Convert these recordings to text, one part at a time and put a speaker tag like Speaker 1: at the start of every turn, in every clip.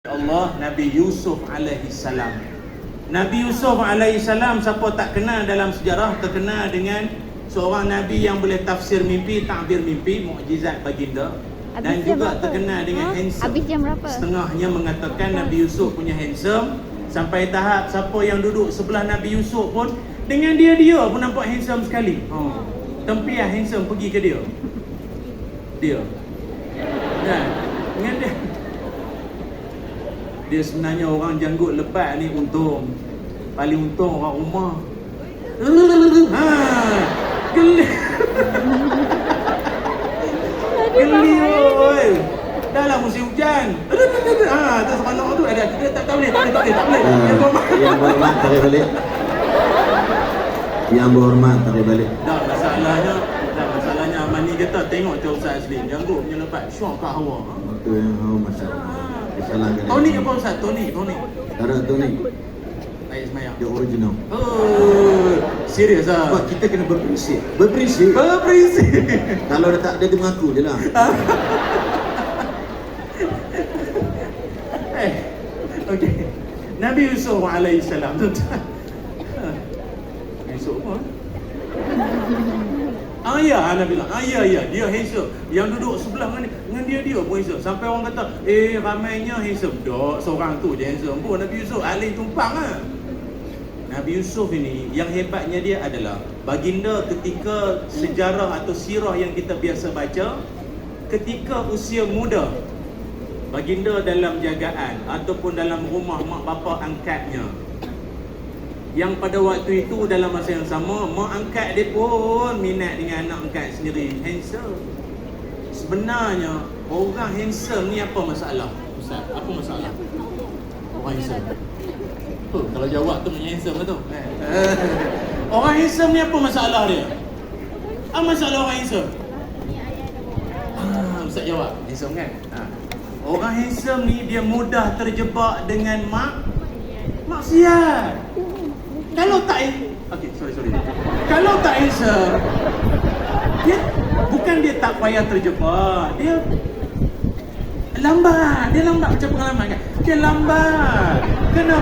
Speaker 1: Allah, Nabi Yusuf alaihi salam. Nabi Yusuf alaihi salam, siapa tak kenal dalam sejarah, terkenal dengan seorang Nabi yang boleh tafsir mimpi, takbir mimpi, mukjizat baginda. Dan juga terkenal dengan handsome.
Speaker 2: Habis jam berapa?
Speaker 1: Setengahnya mengatakan Nabi Yusuf punya handsome, sampai tahap siapa yang duduk sebelah Nabi Yusuf pun dengan dia pun nampak handsome sekali. Tempiah handsome pergi ke dia. Kan? Dengan dia sebenarnya orang janggut lebat ni untung. Paling untung orang rumah. Geli. Geli oi. Dah lah musim hujan. Tak seronok tu ada. Kita tak boleh.
Speaker 3: Yang berhormat tarik balik. Yang berhormat tarik balik.
Speaker 1: Dah masalahnya Amani kata tengok Cik Ustaz Asli janggut punya lebat syok kat hawa.
Speaker 3: Itu yang hawa masalah.
Speaker 1: Tony apa Ustaz? Tony.
Speaker 3: Taruh Tony.
Speaker 1: Ayat semayang.
Speaker 3: The original.
Speaker 1: Oh, serius ah.
Speaker 3: Sebab kita kena berprinsip. Kalau dah tak ada dia mengaku je lah.
Speaker 1: Okey. Nabi Yusuf alaihi salam tu. Yusuf apa? Ana bilang, dia handsome. Yang duduk sebelah dengan dia pun handsome. Sampai orang kata, ramainya handsome. Dok, seorang tu je handsome pun. Nabi Yusuf alih tumpang lah. Nabi Yusuf ini, yang hebatnya dia adalah baginda ketika sejarah atau sirah yang kita biasa baca, ketika usia muda, baginda dalam jagaan ataupun dalam rumah mak bapa angkatnya, yang pada waktu itu dalam masa yang sama mak angkat dia pun minat dengan anak angkat sendiri. Handsome. Sebenarnya orang handsome ni apa masalah? Ustaz, apa masalah? Orang handsome. Kalau jawab tu punya handsome betul. Orang handsome ni apa masalah dia? Apa masalah orang handsome? Ustaz jawab. Handsome kan? Orang handsome ni dia mudah terjebak dengan maksiat. Kalau tak sorry. Kalau tak handsome, dia tak payah terjebak. Dia lambat macam pengalaman kan. Dia lambat. Kena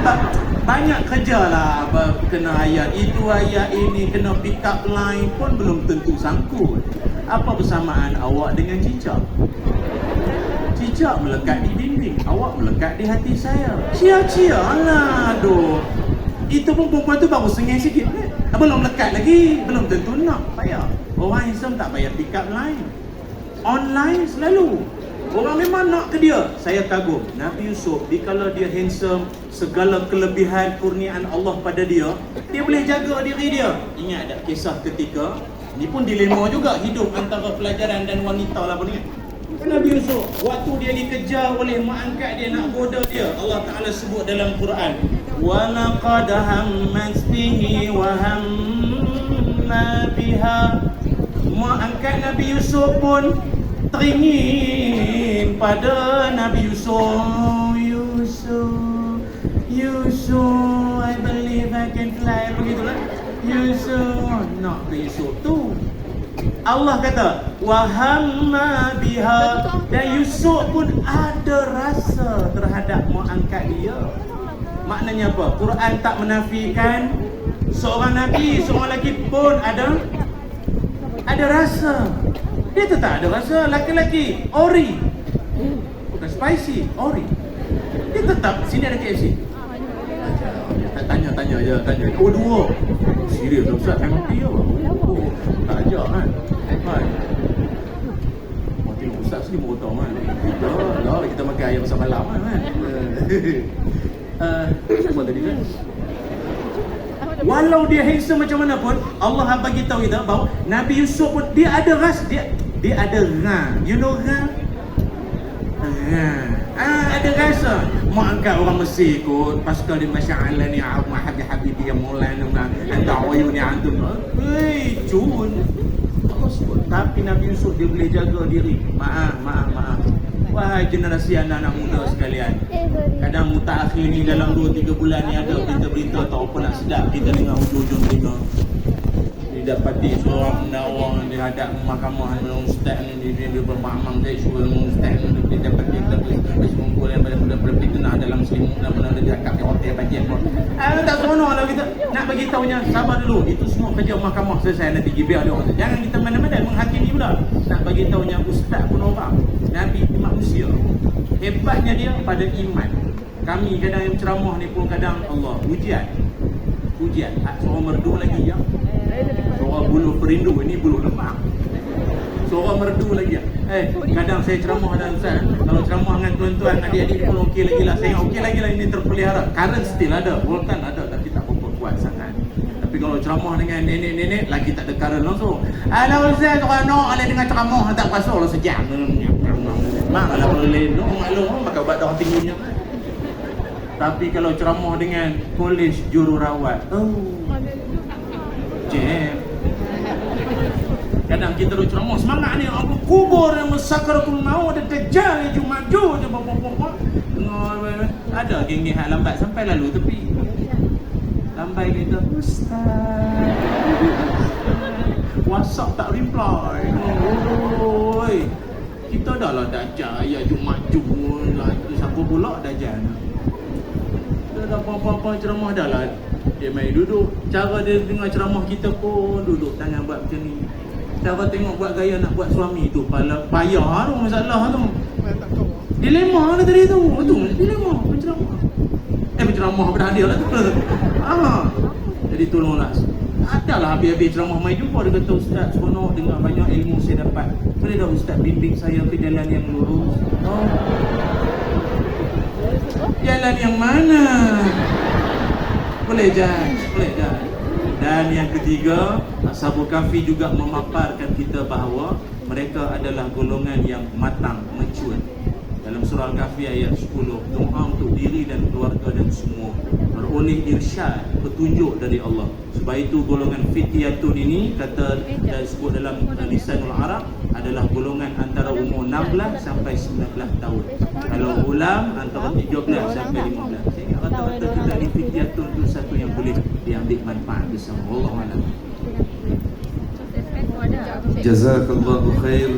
Speaker 1: banyak kerja lah. Kena ayat itu, ayat ini, kena pick up line pun belum tentu sangkut. Apa persamaan awak dengan cicak? Cicak melekat di dinding, awak melekat di hati saya. Cia-cia lah doh. Itu pun perempuan tu baru sengih sikit. Belum lekat lagi. Belum tentu nak. Payah. Orang handsome tak payah pick up line. Online selalu. Orang memang nak ke dia. Saya kagum Nabi Yusuf. Dikala dia handsome, segala kelebihan kurniaan Allah pada dia, dia boleh jaga diri dia. Ingat tak kisah ketika ni pun dilema juga hidup antara pelajaran dan wanita lah pun ingat. Nabi Yusuf, waktu dia dikejar oleh mak angkat dia nak goda dia, Allah Ta'ala sebut dalam Quran, وَلَقَدْ هَمَّتْ بِهِ وَهَمَّ بِهَا. Mak angkat Nabi Yusuf pun teringin pada Nabi Yusuf. Yusuf, I believe I can fly. Begitulah. Yusuf, nak ke Yusuf tu. Allah kata wahamma biha, dan Yusuf pun ada rasa terhadap mak angkat dia. Maknanya apa? Quran tak menafikan seorang nabi, seorang lelaki pun ada rasa. Dia tetap ada rasa. Laki-laki ori, bukan spicy, ori. Dia tetap sini ada KFC. Tanya je. Oh, dua. Serius tak Ustaz? Memang dia lah. Tak ajak kan? Tengok Ustaz sini berotong kan? Kita makan ayam pasal malam kan? Apa tadi kan? Walau dia handsome macam mana pun, Allah bagi tahu kita bahawa Nabi Yusuf pun dia ada ras, dia ada you know ada rasa. Mak angkat orang Mesir kot, pasal dia masya'ala ni habibi yang maulana anta uyuni antum. Cun. Tapi Nabi Yusuf dia boleh jaga diri. Maaf. Wahai generasi anak-anak muda sekalian, kadang mutakhir ni dalam 2-3 bulan ni ada berita-berita tak apa nak sedap kita dengar hujung-hujung telinga. Didapati seorang pendakwa di hadap mahkamah ustaz ni dia bermakmam dia suruh ustaz ni dia dapat dia kumpul yang pada fitnah Muslim benar-benar dia kat hotel bagian pun. Tak seronok lah kita nak bagi tahunya sabar dulu. Itu semua kerja mahkamah selesai nanti biar dia kata. Jangan kita mana-mana menghakimi pula. Nak bagi tahunya ustaz pun orang, Nabi manusia. Hebatnya dia pada iman. Kami kadang yang ceramah ni pun kadang Allah ujian. Seorang merdu lagi ya. Seorang buluh perindu, ini buluh lemak. Seorang merdu lagi ya. Kadang saya ceramah dan ustaz, kalau ceramah dengan tuan-tuan adik-adik pun okey lagi lah. Saya okey lagi lah, ini terpelihara. Current still ada, voltan ada, tapi tak berapa kuat sangat. Tapi kalau ceramah dengan nenek-nenek lagi tak ada current langsung. Alah ustaz, seronok ala dengan ceramah tak pasal lah sejam. Mak kalau boleh maklum pakai ubat darah tingginya. Tapi kalau ceramah dengan kolej jururawat, jam. Kadang kita duk ceramah semangat ni, apa kubur yang sakaratul maut ada dajjal yang maju je bapak-bapak. Ada geng-geng hak lambat sampai lalu tepi. Lambai kita, ustaz. WhatsApp tak reply. Oi. Kita dah lah dajjal ya maju lah. Siapa pula dajjal? Dah apa-apa ceramah dah lah. Dia main duduk. Cara dia dengar ceramah kita pun duduk tangan buat macam ni. Cara tengok buat gaya nak buat suami tu payah tu masalah tu. Dilema lah tadi tu. Betul, dilema penceramah. Penceramah pada hadir lah tu. Jadi tolonglah. Adalah habis-habis ceramah mai jumpa dia kata ustaz seronok dengar banyak ilmu saya dapat. Boleh tak ustaz bimbing saya ke jalan yang lurus? Jalan yang mana? Boleh Jan. Dan yang ketiga, Ashabul Kahfi juga memaparkan kita bahawa mereka adalah golongan yang matang, mature. Dalam surah Al-Kahfi ayat 10, doa untuk diri dan keluarga dan semua beroleh irsyad, petunjuk dari Allah. Sebab itu golongan fityatun ini kata dan sebut dalam lisanul Arab adalah golongan antara umur 16 sampai 19 tahun. Kalau ulam antara 13 sampai 15. Saya ingat rata-rata kita di fityatun itu satu yang boleh diambil manfaat bersama. Allah alam.
Speaker 2: Jazakallahu khair.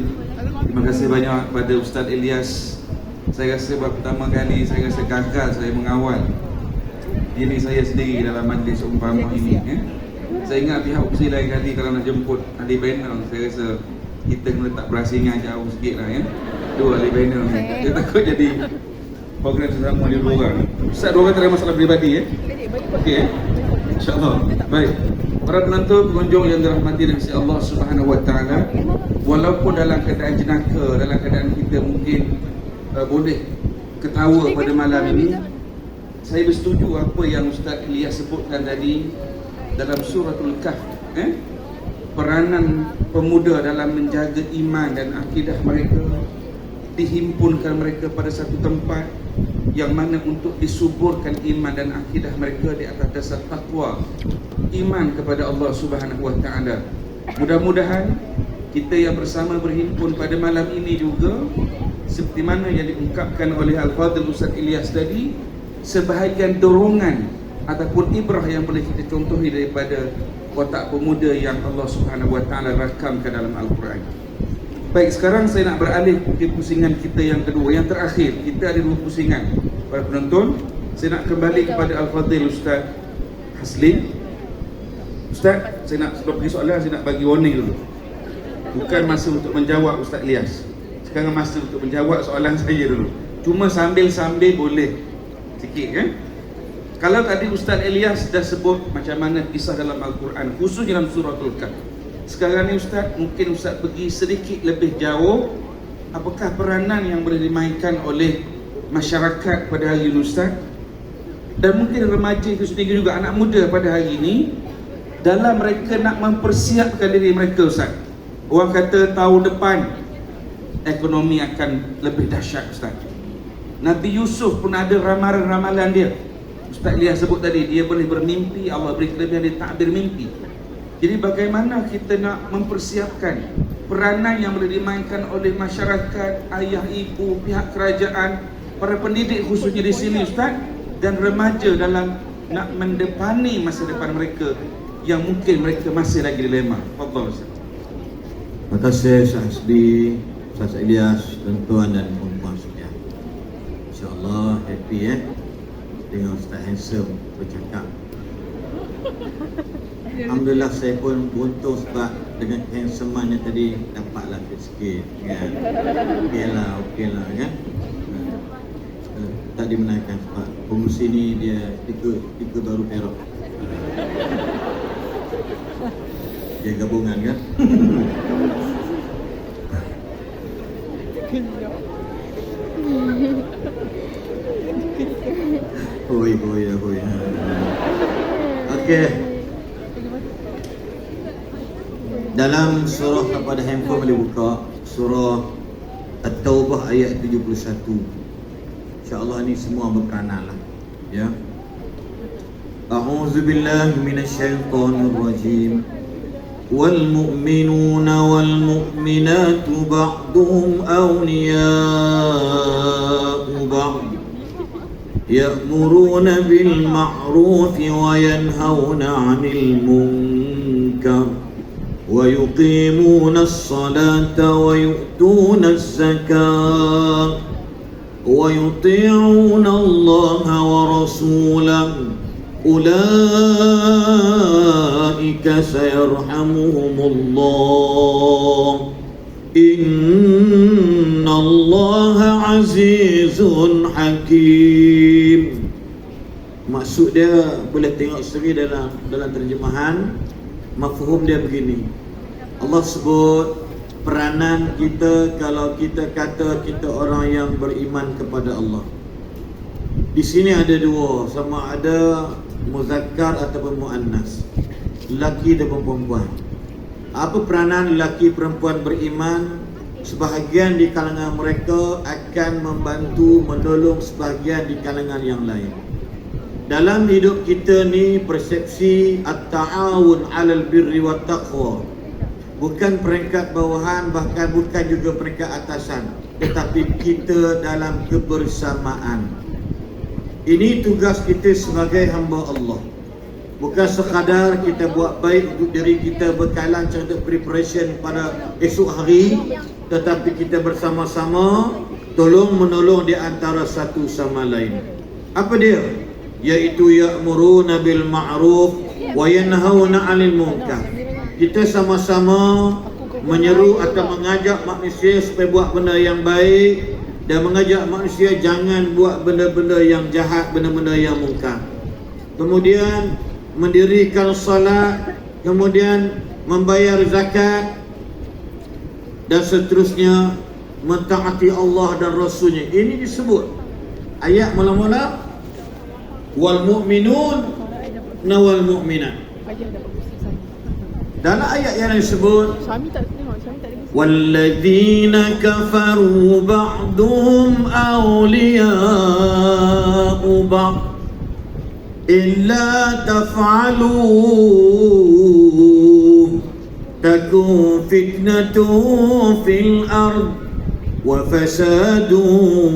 Speaker 2: Terima kasih banyak pada Ustaz Ilyas. Saya rasa pertama kali saya rasa gagal saya mengawal diri saya sendiri dalam majlis umpama ini. Saya ingat pihak opsi lain kali kalau nak jemput ahli panel, saya rasa kita kena letak berasingan jauh sikit lah ya. Dua ahli panel ni. Saya takut jadi program sesama dia dua orang. Ustaz dua orang tak ada masalah peribadi ya. Okey InsyaAllah. Baik. Para penonton, pengunjung yang dirahmati dan si Allah Subhanahu Wa Taala, walaupun dalam keadaan jenaka, dalam keadaan kita mungkin boleh ketawa pada malam ini, saya bersetuju apa yang Ustaz Ilyas sebutkan tadi dalam suratul Kahf. Peranan pemuda dalam menjaga iman dan akidah mereka, dihimpunkan mereka pada satu tempat yang mana untuk disuburkan iman dan akidah mereka di atas dasar takwa, iman kepada Allah Subhanahu Wa Taala. Mudah-mudahan kita yang bersama berhimpun pada malam ini juga seperti mana yang diungkapkan oleh Al-Fadhil Ustaz Ilyas tadi, sebahagian dorongan ataupun ibrah yang boleh kita contohi daripada watak pemuda yang Allah Subhanahu Wa Taala rakamkan dalam Al-Quran. Baik, sekarang saya nak beralih ke pusingan kita yang kedua, yang terakhir. Kita ada dua pusingan. Para penonton, saya nak kembali kepada Al-Fadhil Ustaz Haslin. Ustaz, saya nak sebelum pergi soalan, saya nak bagi warning dulu. Bukan masa untuk menjawab Ustaz Ilyas. Sekarang masa untuk menjawab soalan saya dulu. Cuma sambil-sambil boleh sikit kan? Kalau tadi Ustaz Ilyas dah sebut macam mana kisah dalam Al-Quran, khususnya dalam suratul Kahf. Sekarang ni Ustaz, mungkin Ustaz pergi sedikit lebih jauh. Apakah peranan yang boleh dimainkan oleh masyarakat pada hari ini Ustaz? Dan mungkin remaja itu sendiri juga, anak muda pada hari ini, dalam mereka nak mempersiapkan diri mereka Ustaz. Orang kata tahun depan ekonomi akan lebih dahsyat Ustaz. Nabi Yusuf pun ada ramalan-ramalan dia. Ustaz Ilyas sebut tadi, dia boleh bermimpi, Allah beri kelebihan dia takbir mimpi. Jadi bagaimana kita nak mempersiapkan peranan yang boleh dimainkan oleh masyarakat, ayah, ibu, pihak kerajaan, para pendidik khususnya di sini Ustaz, dan remaja dalam nak mendepani masa depan mereka yang mungkin mereka masih lagi dilema. Fadhal Ustaz.
Speaker 3: Terima kasih Ustaz Hasbi, Ustaz Ilyas, tuan-tuan dan puan-puan sekalian. InsyaAllah happy dengan Ustaz Handsome bercakap. Alhamdulillah saya pun beruntung sebab dengan handsomeannya tadi dapatlah sikit kan. Okeylah kan. Tak dimenangkan sebab pengurusi ni dia tiga baru Perak. Dia gabungan kan. Hoi. Okey. Dalam surah kepada handphone boleh buka surah At-Taubah ayat 71. InsyaAllah ni semua berperanan lah. Ya. A'udzu billahi minasyaitonir rajim. Wal mu'minuna wal mu'minatu ba'duhum awliya'u ba'd. Ya'muruna bil ma'ruf wa yanhauna 'anil munkar. ويقيمون الصلاة ويؤتون الزكاة ويطيعون الله ورسوله أولئك سيرحمهم الله إن الله عزيز حكيم. Maksud dia boleh tengok sendiri dalam terjemahan. Mafhum dia begini. Allah sebut peranan kita kalau kita kata kita orang yang beriman kepada Allah. Di sini ada dua, sama ada muzakkar ataupun muannas, lelaki dan perempuan. Apa peranan lelaki perempuan beriman? Sebahagian di kalangan mereka akan membantu menolong sebahagian di kalangan yang lain. Dalam hidup kita ni persepsi at-ta'awun 'alal birri wat taqwa bukan peringkat bawahan, bahkan bukan juga peringkat atasan, tetapi kita dalam kebersamaan. Ini tugas kita sebagai hamba Allah. Bukan sekadar kita buat baik untuk diri kita bekalan untuk preparation pada esok hari, tetapi kita bersama-sama tolong menolong di antara satu sama lain. Apa dia? Iaitu ya'muruna bil ma'ruf wa yanhauna 'anil munkar. Kita sama-sama menyeru atau mengajak manusia supaya buat benda yang baik dan mengajak manusia jangan buat benda-benda yang jahat, benda-benda yang munkar. Kemudian mendirikan salat, kemudian membayar zakat dan seterusnya, mentaati Allah dan Rasulnya. Ini disebut ayat mula-mula wal mu'minun wal mu'minat. Dalam ayat yang disebut walladzina kafaru ba'duhum awliya'u ba'd illa taf'alu takun fitnatun fil ard wa fasadun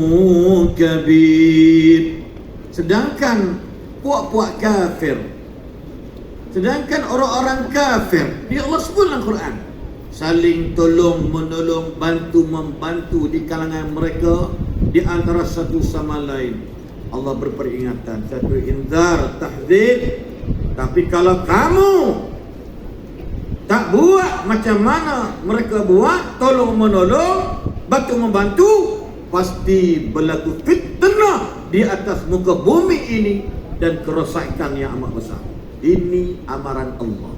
Speaker 3: kabir. Sedangkan puak-puak kafir, sedangkan orang-orang kafir, dia Allah sebut dalam Quran, saling tolong menolong, bantu membantu di kalangan mereka di antara satu sama lain. Allah berperingatan, satu inzar, tahzir. Tapi kalau kamu tak buat macam mana mereka buat, tolong menolong, bantu membantu, pasti berlaku fitnah di atas muka bumi ini dan kerosakan yang amat besar. Ini amaran Allah.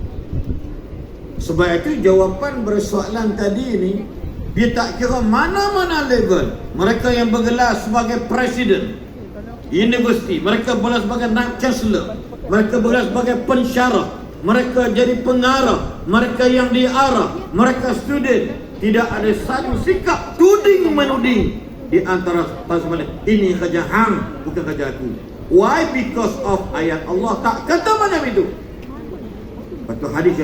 Speaker 3: Sebab itu jawapan bersoalan tadi ini, dia tak kira mana-mana level. Mereka yang bergelar sebagai presiden universiti, mereka bergelar sebagai naib chancellor, mereka bergelar sebagai pensyarah, mereka jadi pengarah, mereka yang diarah, mereka student. Tidak ada satu sikap tuding menuding di antara pasal ini kerja hang, bukan kerja aku. Why? Because of ayat Allah tak kata macam itu. Satu hadis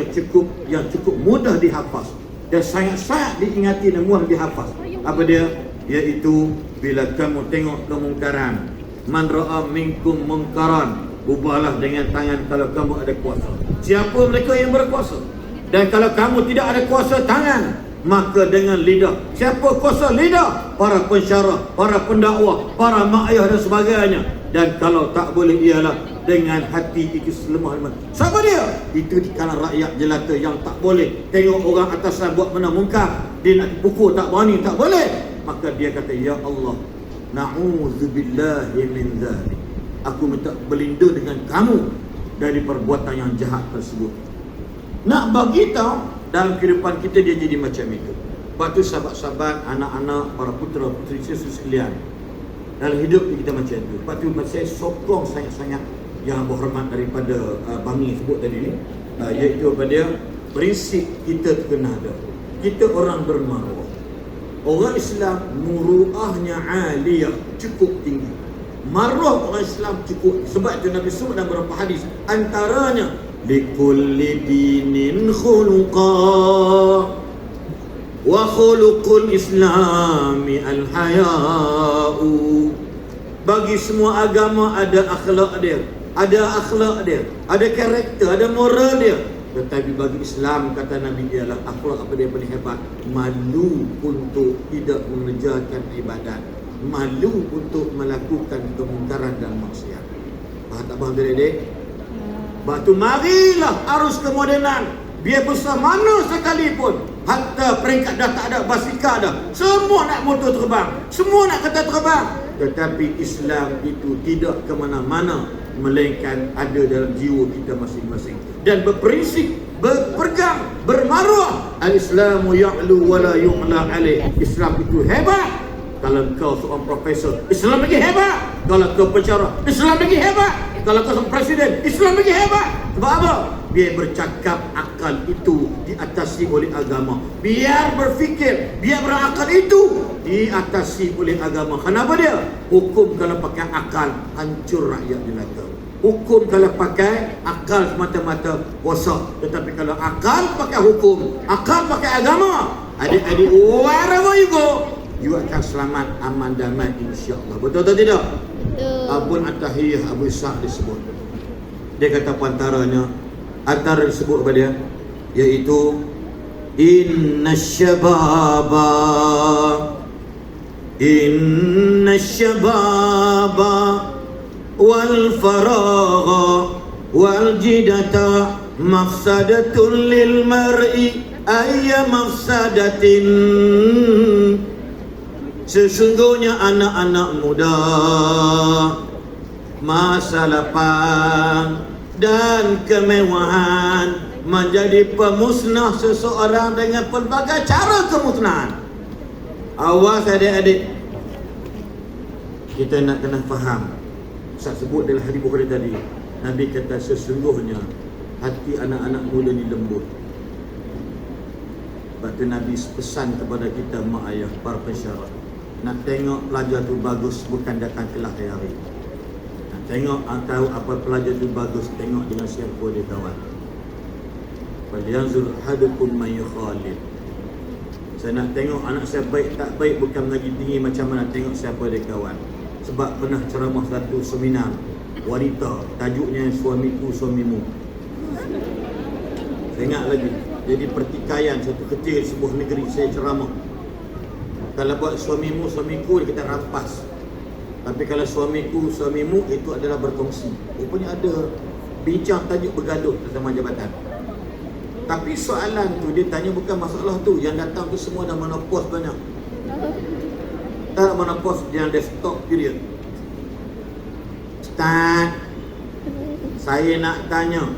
Speaker 3: yang cukup mudah dihafaz dan sangat-sangat diingati dan mudah dihafaz. Apa dia? Iaitu bila kamu tengok kemungkaran, man ra'a minkum munkaran, ubahlah dengan tangan kalau kamu ada kuasa. Siapa mereka yang berkuasa? Dan kalau kamu tidak ada kuasa tangan, maka dengan lidah. Siapa kuasa lidah? Para pensyarah, para pendakwah, para mak ayah dan sebagainya. dan kalau tak boleh ialah dengan hati itu selemah-lemah. Siapa dia? Itu di kalangan rakyat jelata yang tak boleh tengok orang atasan buat benda mungkar, dia nak dipukul tak berani, tak boleh. Maka dia kata, ya Allah, na'udzubillahi min dzalik. Aku minta berlindung dengan kamu dari perbuatan yang jahat tersebut. Nak bagi tahu dalam kehidupan kita dia jadi macam itu. Lepas tu sahabat-sahabat, anak-anak, para putera-puteri sekalian, dalam hidup kita macam itu. Lepas tu saya sokong sangat-sangat yang berhormat daripada Bami sebut tadi ni, iaitu pada prinsip kita kena ada. Kita orang bermaruah. Orang Islam muruahnya aliyah, cukup tinggi. Maruah orang Islam cukup. Sebab itu Nabi sebut dalam beberapa hadis, antaranya likulli dinin khuluqa wa khuluqul islami al-haya'u. Bagi semua agama ada akhlak dia, ada akhlak dia, ada karakter, ada moral dia. Tetapi bagi Islam, kata Nabi, ialah akhlak apa dia paling hebat? Malu untuk tidak mengerjakan ibadat, malu untuk melakukan kemungkaran dan maksiat. Faham tak faham adik-adik? Batu marilah arus kemodenan, biar besar mana sekalipun, hatta peringkat dah tak ada, basikal dah, semua nak motor terbang, semua nak kereta terbang. Tetapi Islam itu tidak ke mana-mana, melainkan ada dalam jiwa kita masing-masing, dan berprinsip, berpegang, bermaruah. Al-Islamu ya'lu wa la yu'la alaih. Islam itu hebat. Kalau kau seorang profesor, Islam lagi hebat. Kalau kau pencara, Islam lagi hebat. Kalau kau seorang presiden, Islam lagi hebat. Sebab apa? Biar bercakap, akal itu diatasi oleh agama. Biar berfikir, biar berakal itu diatasi oleh agama. Kenapa dia? Hukum kalau pakai akal, hancur rakyat jelata. Hukum kalau pakai akal semata-mata, rosak. Tetapi kalau akal pakai hukum, akal pakai agama, adik-adik, wherever you go, you akan selamat, aman, damai, insya-Allah. Betul atau tidak? Abun At-Tahiyah Abu Ishaq disebut. Dia kata antaranya, antara disebut kepada dia, iaitu inna syababa wal faragha wal jidata mafsadatun lil mar'i ayya mafsadatin. Sesungguhnya anak-anak muda, masa lapang dan kemewahan menjadi pemusnah seseorang dengan pelbagai cara kemusnahan. Awas adik-adik, kita nak kena faham. Ustaz sebut dalam hadis Bukhari tadi, Nabi kata sesungguhnya hati anak-anak muda ni lembut. Sebab tu Nabi pesan kepada kita, mak ayah, para pensyarah, nak tengok pelajar tu bagus bukan datang kelas hari. Nak tengok tahu apa pelajar tu bagus, tengok dengan siapa dia kawan. Falyanzur ahadukum man yukhalid. Saya nak tengok anak saya baik tak baik bukan lagi tinggi macam mana, tengok siapa dia kawan. Sebab pernah ceramah satu seminar wanita, tajuknya suamiku suamimu. Saya ingat lagi, jadi pertikaian satu kecil sebuah negeri, saya ceramah. Kalau buat suamimu suamiku, dia kata rampas. Tapi kalau suamiku suamimu, itu adalah berkongsi. Rupanya ada bincang tajuk bergaduh bersama jabatan. Tapi soalan tu dia tanya bukan masalah tu, yang datang tu semua dah menopause banyak. Tak menopause, dia ada stop period. Ustaz, saya nak tanya,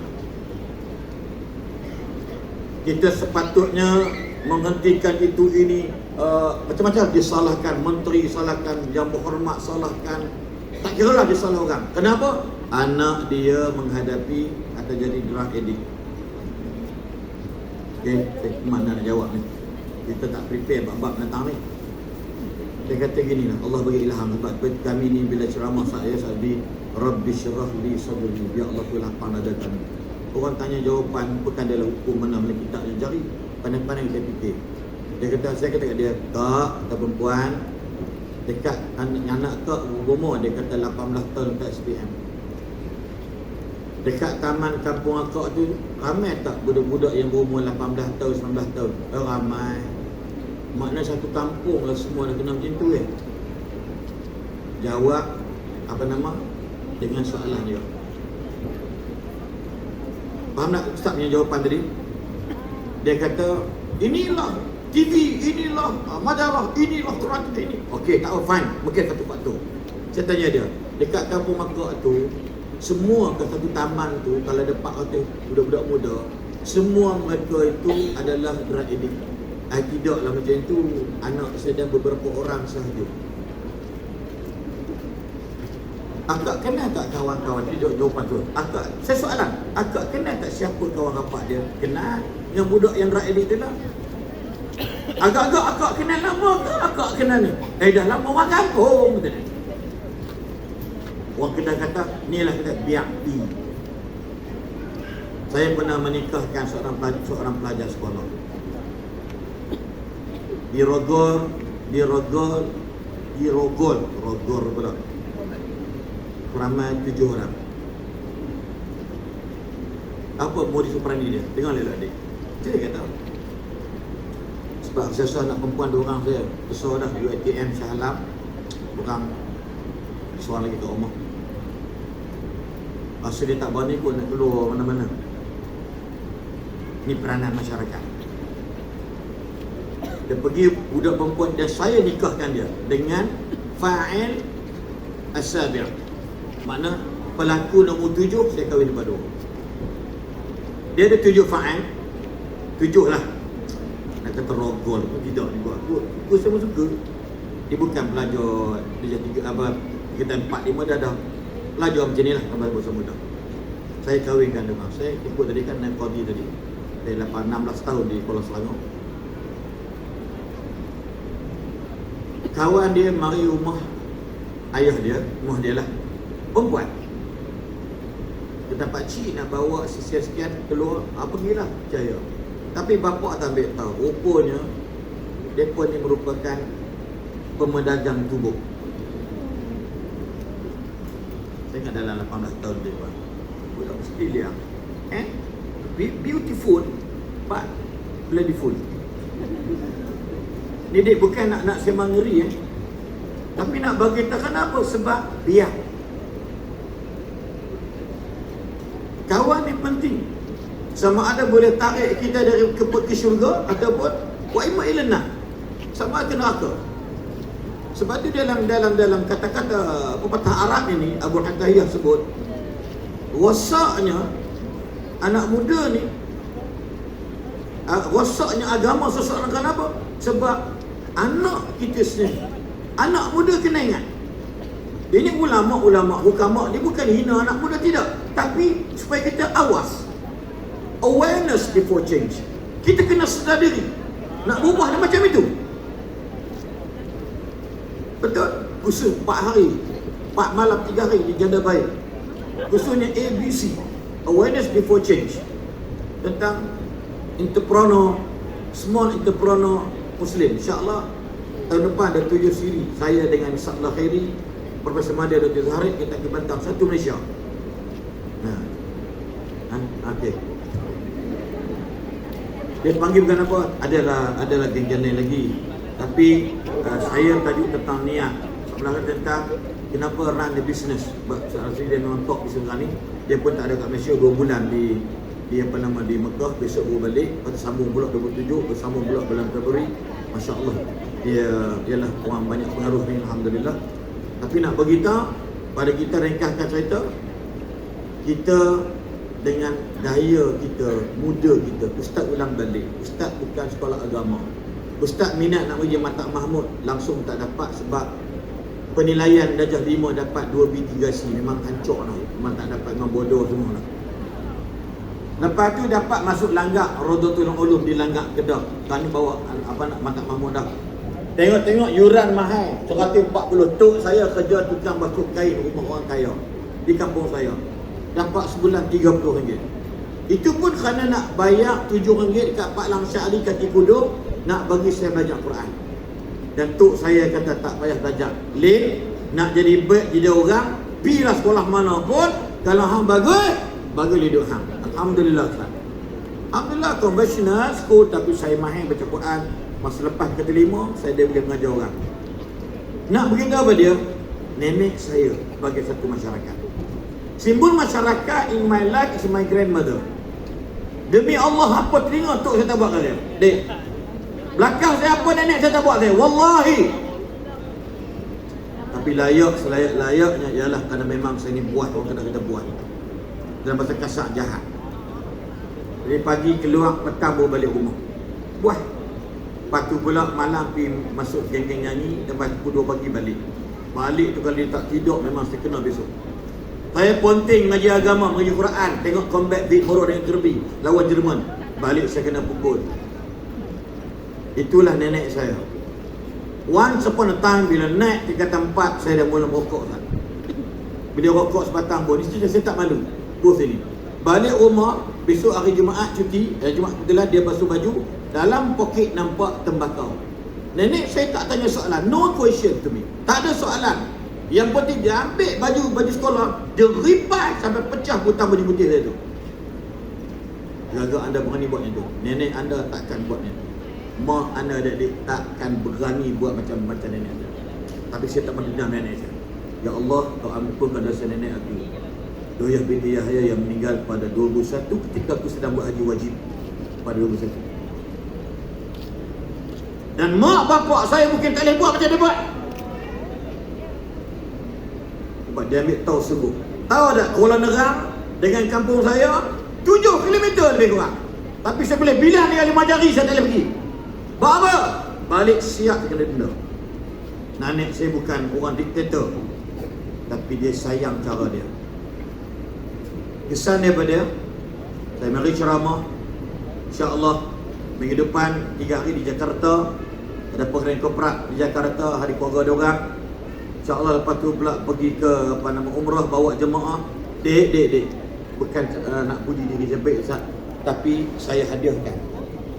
Speaker 3: kita sepatutnya menghentikan itu ini, macam-macam disalahkan, menteri salahkan, yang berhormat salahkan, tak kira lah dia salah orang. Kenapa? Anak dia menghadapi atau jadi drug addict. Okay, mana nak jawab ni? Kita tak prepare bab-bab datang ni. Dia kata gini lah, Allah bagi ilham. Sebab kami ni bila ceramah saya di Rabbi syrah li sadri, ya Allah tu lapang dada kami. Orang tanya jawapan bukan dalam hukum mana kita yang cari. Pandai-pandai saya fikir. Dia kata, saya kata kat dia, kak, kata perempuan, dekat anak kak berumur, dia kata 18 tahun dekat SPM. Dekat taman kampung akak tu, ramai tak budak-budak yang berumur 18 tahun, 19 tahun? Ramai. Maknanya satu kampung lah semua dah kena macam tu kan. Jawab, apa nama? dengan soalan dia. Faham tak Ustaz punya jawapan tadi? Dia kata, inilah TV, inilah majalah, inilah Quran ini. Okey, tak apa, fine. Mungkin satu faktor. Saya tanya dia, dekat kampung Makak tu, semua ke satu taman tu, kalau ada pak kata budak-budak muda, semua mereka itu adalah drug addict. Tidaklah macam itu. Anak saya dan beberapa orang sahaja. Akak kenal tak kawan-kawan dia? Jawapan tu, akak, saya soalan, akak kenal tak siapa kawan rapat dia? Kenal. Yang budak yang drug addict tu lah. Agak-agak akak kenal lama ke akak kenal ni? Dah lama orang kampung kata dia. Orang Kedah kata, inilah kita biakti. Saya pernah menikahkan seorang pelajar sekolah. Rogol pula. Ramai 7 orang. Apa modus operandi dia? Dengar lelak adik. Saya kata, sebab saya anak perempuan 2 orang saya besar dah, UiTM Shah Alam, orang seorang lagi kat rumah. Masa dia tak berani pun nak keluar mana-mana. Ini peranan masyarakat. Dia pergi budak perempuan dan saya nikahkan dia dengan fa'il as-sabi'. Makna pelaku nombor 7 saya kahwin lepas 2. Dia ada 7 fa'il. 7 lah. Nak kata rogol pun tidak juga. Aku sama suka. Dia bukan pelajar dia 3 apa kita 4 5 dah pelajar macam ni lah abang bahasa muda. Saya kahwinkan dengan saya ikut tadi kan naik qadi tadi. Saya 16 tahun di Kuala Selangor. Kawan dia mari rumah ayah dia, rumah dia lah, perempuan. Kita pakcik nak bawa sekian-sekian keluar, pergilah, percaya. Tapi bapa tak ambil tahu, rupanya mereka ni merupakan pemedagang tubuh. Saya ingat dalam 18 tahun dia buat. Budak mesti liang. Beautiful but bloodful. Ni dia bukan nak sembang ngeri tapi nak bagi tahu kenapa? Sebab biar. Kawan ni penting. Sama ada boleh tarik kita dari ke syurga ataupun wa imma ila nar. Sama ke neraka. Sebab tu dalam kata-kata pepatah Arab ini Abu Hatayah sebut rosaknya anak muda ni, rosaknya agama seseorang. Kenapa? Sebab anak kita sendiri, anak muda kena ingat. Ini ulama-ulama, hukama, dia bukan hina anak muda, tidak. Tapi supaya kita awas. Awareness before change. Kita kena sedar diri. Nak berubah dia macam itu. Betul? Usul 4 hari, 4 malam 3 hari di janda baik. Usulnya ABC, awareness before change. Tentang entrepreneur, small entrepreneur Muslim. InsyaAllah tahun depan ada 7 siri. Saya dengan Isa'Allah Khairi, Profesor Mahdi Dr. Zaharid, kita akan bantang satu Malaysia. Okey. Dia panggil bukan apa? Adalah geng lain lagi. Tapi saya tadi tentang niat. Sebenarnya tentang kenapa run the business. Sebab dia memang top business ni. Dia pun tak ada kat Malaysia 2 bulan di Mekah. Besok baru balik. Lepas tu sambung pula 27. Bersambung pula bulan Februari. Masya Allah. Dia ialah orang banyak pengaruh ni, alhamdulillah. Tapi nak beritahu pada kita, ringkaskan cerita, kita dengan daya kita, muda kita, ustaz ulang balik. Ustaz bukan sekolah agama. Ustaz minat nak uji Mata Mahmud, langsung tak dapat sebab penilaian darjah 5 dapat 2B3C. Memang hancur lah. Memang tak dapat, memang bodoh semua lah. Lepas tu dapat masuk Langgak Rodatul Ulum di Langgak Kedah. Kan bawa Mata Mahmud dah. Tengok yuran mahal 140. Tok saya kerja tukang basuh kain rumah orang kaya di kampung saya. Dapat sebulan RM30. Itu pun kerana nak bayar RM7 dekat Pak Lang Syahli kaki kudu nak bagi saya belajar Quran. Dan tok saya kata tak payah belajar. Lin nak jadi baik jadi orang, pergilah sekolah mana pun, kalau hang bagus, bagi hidup hang. Alhamdulillah. Alhamdulillah conventional school, tapi saya mahir baca Quran. Masa lepas kata 5, saya dia boleh mengajar orang. Nak bagi apa dia? Nenek saya sebagai satu masyarakat. Simbol masyarakat in my life is my grandmother. Demi Allah, apa telinga tok saya tak buat kat dia. Dek, belakang saya apa nenek saya tak buat saya. Wallahi. Tapi layak, selayak-layaknya ialah kerana memang saya ni buat, orang kena kita buat. Dalam bahasa kasar, jahat. Dari pagi keluar, petang baru balik rumah. Buat. Lepas tu pula malam pergi masuk geng-geng nyanyi. Lepas pukul 2 pagi balik. Balik tu kalau dia tak tidur, memang saya kena besok. Saya ponting mengaji agama, mengaji Quran. Tengok combat Big Horror dengan Kirby lawan Jerman. Balik saya kena pukul. Itulah nenek saya. Once upon a time, bila naik tingkatan 4, saya dah mula merokok kan. Bila rokok sebatang pun, isteri saya tak malu. Bos ini. Balik rumah, besok hari Jumaat cuti. Jumaat kebetulan dia basuh baju. Dalam poket nampak tembakau. Nenek saya tak tanya soalan. No question to me. Tak ada soalan. Yang penting dia ambil baju sekolah, dia ripai sampai pecah butang baju putih dia tu. Jaga anda berani buat itu. Nenek anda takkan buat itu. Mak anda adik takkan berani buat macam nenek anda. Tapi saya tak mendendam nenek saya. Ya Allah, kau ampunkan dosa nenek aku. Doyah binti Yahya yang meninggal pada 2001 ketika aku sedang buat haji wajib pada 2001. Dan mak bapak saya mungkin tak boleh buat macam dia buat. Sebab dia ambil tahu sungguh. Tahu tak Kuala Nerang dengan kampung saya 7 km lebih kurang. Tapi saya boleh bilang dengan 5 jari saya tak boleh pergi. Buat apa? Balik siap kena denda. Nenek saya bukan orang diktator, tapi dia sayang cara dia. Kesan daripada dia, saya mari ceramah. InsyaAllah minggu depan 3 hari di Jakarta. Ada program korporat di Jakarta, hari keluarga diorang. InsyaAllah lepas tu pula pergi ke umrah, bawa jemaah. Dek bukan nak puji diri saya baik Ustaz, tapi saya hadiahkan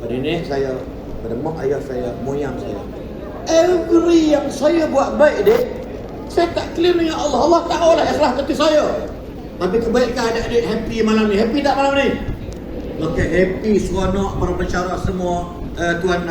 Speaker 3: pada nenek saya, pada mak ayah saya, moyang saya. Every yang saya buat baik dek, saya tak claim dengan Allah. Allah tahulah ikhlas hati saya. Tapi kebaikan adik-adik happy malam ni. Happy tak malam ni? Okey, happy seronok para pensyarah semua. Tuan